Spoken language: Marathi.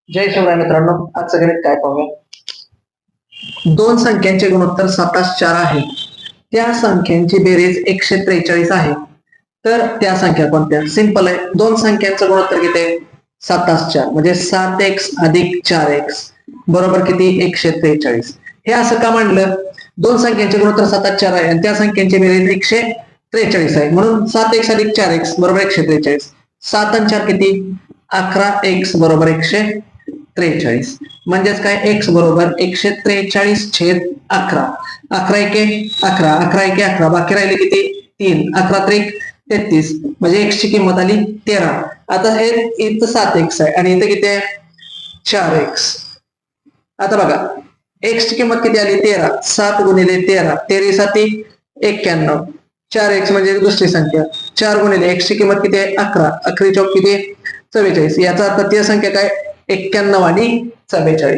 जय शिवराय मित्रांनो, आजचं गणित काय पाहूया. दोन संख्यांचे गुणोत्तर 7-4 आहे. त्या संख्यांची बेरीज 143 आहे. तर त्या संख्या कोणत्या? सिंपल आहे. दोन संख्यांचं गुणोत्तर किती आहे? 7-4 म्हणजे 7x अधिक 4x बरोबर किती? 143. हे असं का म्हणलं? दोन संख्यांचे गुणोत्तर 7-4 आहे आणि त्या संख्यांची बेरीज 143 आहे, म्हणून 7x अधिक 4x बरोबर 143. 7 आणि 4 किती? 11x बरोबर 143. म्हणजेच काय? x बरोबर 143/11. 11 एके 11, 11 एके 11, बाकी राहिले किती? 3. 11 त्रिक 33, म्हणजे x ची किंमत आली 13. आता हे इथं 7x आहे आणि इथं किती आहे? 4x. आता बघा, x ची किंमत किती आली? 13. 7 गुणिले 13, 13 7 91. 4x म्हणजे दुसरी संख्या. 4 गुणिले x ची किंमत किती आहे? 11. 11 चौक किती? 44. याचा अर्थ ती संख्या काय? 91 आणि 44.